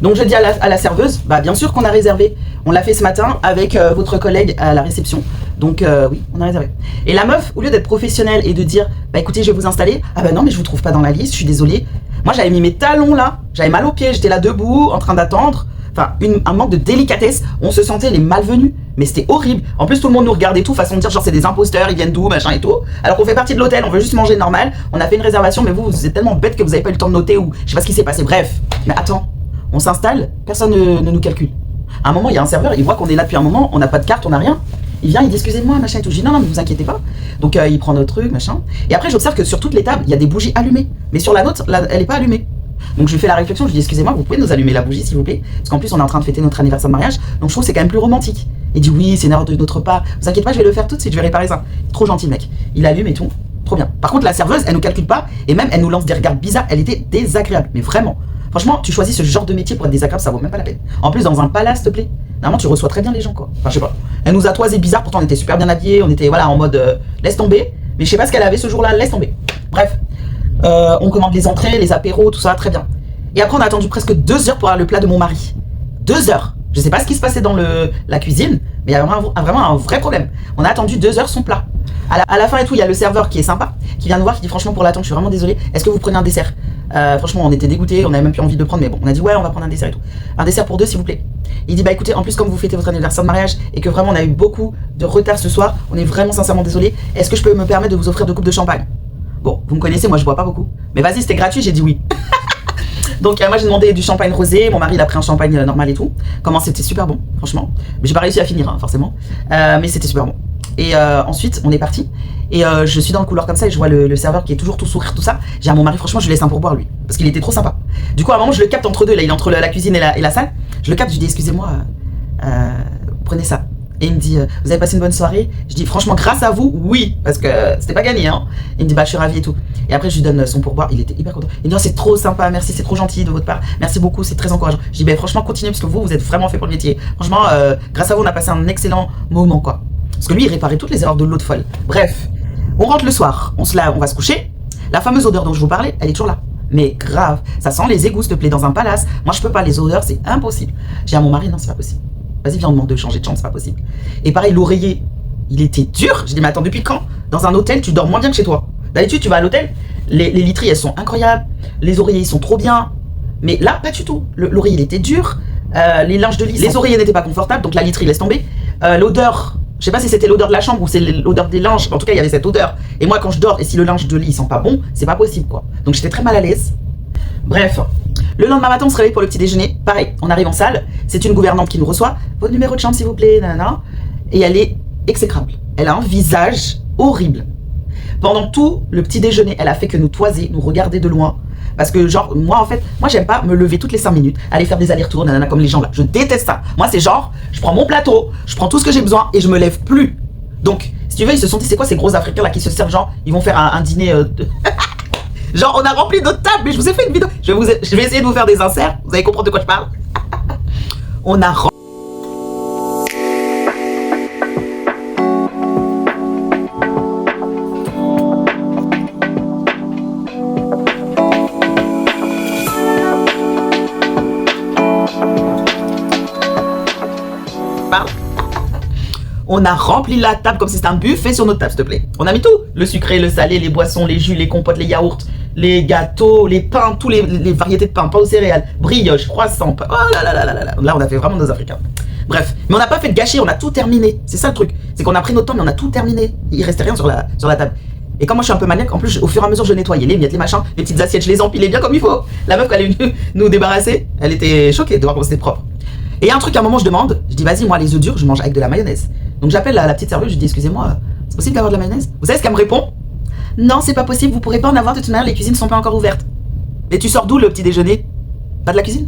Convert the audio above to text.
Donc je dis à la serveuse, bah bien sûr qu'on a réservé. On l'a fait ce matin avec votre collègue à la réception. Donc oui, on a réservé. Et la meuf, au lieu d'être professionnelle et de dire, bah écoutez, je vais vous installer. Ah bah non, mais je vous trouve pas dans la liste, je suis désolée. Moi j'avais mis mes talons là, j'avais mal aux pieds, j'étais là debout, en train d'attendre. Enfin, un manque de délicatesse, on se sentait les malvenus. Mais c'était horrible. En plus, tout le monde nous regardait tout, façon de dire genre c'est des imposteurs, ils viennent d'où, machin et tout. Alors qu'on fait partie de l'hôtel, on veut juste manger normal. On a fait une réservation, mais vous êtes tellement bête que vous avez pas eu le temps de noter ou je sais pas ce qui s'est passé. Bref, mais attends. On s'installe, personne ne nous calcule. À un moment, il y a un serveur, il voit qu'on est là depuis un moment, on n'a pas de carte, on n'a rien. Il vient, il dit excusez-moi, machin et tout. Je dis non, mais vous inquiétez pas. Donc il prend notre truc, machin. Et après, j'observe que sur toutes les tables, il y a des bougies allumées. Mais sur la nôtre, elle n'est pas allumée. Donc je lui fais la réflexion, je lui dis excusez-moi, vous pouvez nous allumer la bougie s'il vous plaît. Parce qu'en plus, on est en train de fêter notre anniversaire de mariage. Donc je trouve que c'est quand même plus romantique. Il dit oui, c'est une erreur de notre part. Vous inquiétez pas, je vais le faire tout de suite, je vais réparer ça. Trop gentil, le mec. Il allume et tout. Trop bien. Par contre, la serveuse, elle nous calcule pas. Et même, elle nous lance des regards bizarres. Elle était désagréable. Mais vraiment. Franchement, tu choisis ce genre de métier pour être désagréable, ça vaut même pas la peine. En plus, dans un palace, s'il te plaît. Normalement, tu reçois très bien les gens, quoi. Enfin, je sais pas. Elle nous a toisé bizarre, pourtant on était super bien habillés, on était voilà en mode laisse tomber. Mais je sais pas ce qu'elle avait ce jour-là, laisse tomber. Bref, on commande les entrées, les apéros, tout ça, très bien. Et après, on a attendu presque 2 heures pour avoir le plat de mon mari. 2 heures. Je sais pas ce qui se passait dans la cuisine, mais il y a vraiment un vrai problème. On a attendu 2 heures son plat. À la fin et tout, il y a le serveur qui est sympa, qui vient nous voir, qui dit franchement pour l'attente, je suis vraiment désolé. Est-ce que vous prenez un dessert? Franchement, on était dégoûtés, on avait même plus envie de prendre, mais bon, on a dit ouais, on va prendre un dessert et tout. Un dessert pour 2, s'il vous plaît. Il dit bah écoutez, en plus comme vous fêtez votre anniversaire de mariage et que vraiment on a eu beaucoup de retard ce soir, on est vraiment sincèrement désolé. Est-ce que je peux me permettre de vous offrir 2 coupes de champagne? Bon, vous me connaissez, moi je bois pas beaucoup, mais vas-y, c'était gratuit, j'ai dit oui. Donc moi j'ai demandé du champagne rosé, mon mari il a pris un champagne normal et tout. Comment c'était super bon, franchement. Mais j'ai pas réussi à finir, hein, forcément. Mais c'était super bon. Et ensuite on est parti. Et je suis dans le couloir comme ça et je vois le serveur qui est toujours tout sourire, tout ça. J'ai dit à mon mari, franchement je lui laisse un pourboire lui. Parce qu'il était trop sympa. Du coup à un moment je le capte entre deux, là il est entre la cuisine et la salle. Je le capte, je lui dis excusez-moi, prenez ça. Et il me dit, vous avez passé une bonne soirée? Je dis, franchement, grâce à vous, oui, parce que c'était pas gagné, hein. Il me dit, bah, je suis ravi et tout. Et après, je lui donne son pourboire, il était hyper content. Il me dit, oh, c'est trop sympa, merci, c'est trop gentil de votre part, merci beaucoup, c'est très encourageant. Je dis, bah, franchement, continuez, parce que vous êtes vraiment fait pour le métier. Franchement, grâce à vous, on a passé un excellent moment, quoi. Parce que lui, il réparait toutes les erreurs de l'autre folle. Bref, on rentre le soir, on va se coucher. La fameuse odeur dont je vous parlais, elle est toujours là. Mais grave, ça sent les égouts, s'il te plaît, dans un palace. Moi, je peux pas, les odeurs, c'est impossible. J'ai dit à mon mari, non, c'est pas possible. Vas-y, viens, on demande de changer de chambre, c'est pas possible. Et pareil, l'oreiller, il était dur. J'ai dit, mais attends, depuis quand dans un hôtel, tu dors moins bien que chez toi? D'habitude, tu vas à l'hôtel, les literies, elles sont incroyables, les oreillers, ils sont trop bien. Mais là, pas du tout. L'oreiller, il était dur. Les linges de lit, les oreillers n'étaient pas confortables, donc la literie, laisse tomber. L'odeur, je sais pas si c'était l'odeur de la chambre ou c'est l'odeur des linges. En tout cas, il y avait cette odeur. Et moi, quand je dors, et si le linge de lit, il sent pas bon, c'est pas possible, quoi. Donc j'étais très mal à l'aise. Bref. Le lendemain matin, on se réveille pour le petit déjeuner. Pareil, on arrive en salle. C'est une gouvernante qui nous reçoit. Votre numéro de chambre, s'il vous plaît, nanana. Et elle est exécrable. Elle a un visage horrible. Pendant tout le petit déjeuner, elle a fait que nous toiser, nous regarder de loin. Parce que genre, moi en fait, moi j'aime pas me lever toutes les 5 minutes, aller faire des allers-retours, nanana, comme les gens là. Je déteste ça. Moi c'est genre, je prends mon plateau, je prends tout ce que j'ai besoin et je me lève plus. Donc, si tu veux, ils se sont dit, c'est quoi ces gros Africains là qui se servent, genre, ils vont faire un dîner Genre, on a rempli notre table, mais je vous ai fait une vidéo. Je vais essayer de vous faire des inserts. Vous allez comprendre de quoi je parle. On a rempli. On a rempli la table comme si c'était un buffet sur notre table, s'il te plaît. On a mis tout. Le sucré, le salé, les boissons, les jus, les compotes, les yaourts, les gâteaux, les pains, tous les variétés de pain, pain aux céréales, brioche, croissant. Oh là là là là là. Là, on a fait vraiment nos Africains. Bref, mais on n'a pas fait de gâchis, on a tout terminé. C'est ça le truc. C'est qu'on a pris notre temps, mais on a tout terminé. Il restait rien sur la table. Et comme moi je suis un peu maniaque, en plus, au fur et à mesure, je nettoyais les miettes, les machins, les petites assiettes, je les empilais bien comme il faut. La meuf, quand elle est venue nous débarrasser, elle était choquée de voir comment c'était propre. Et un truc, à un moment, je demande, je dis, vas-y, moi, les œufs durs, je mange avec de la mayonnaise. Donc j'appelle la petite serveuse, je dis, excusez-moi, c'est possible d'avoir de la mayonnaise? Vous savez ce qu'elle me répond? Non, c'est pas possible, vous pourrez pas en avoir de toute manière, les cuisines sont pas encore ouvertes. Et tu sors d'où le petit déjeuner? Pas de la cuisine?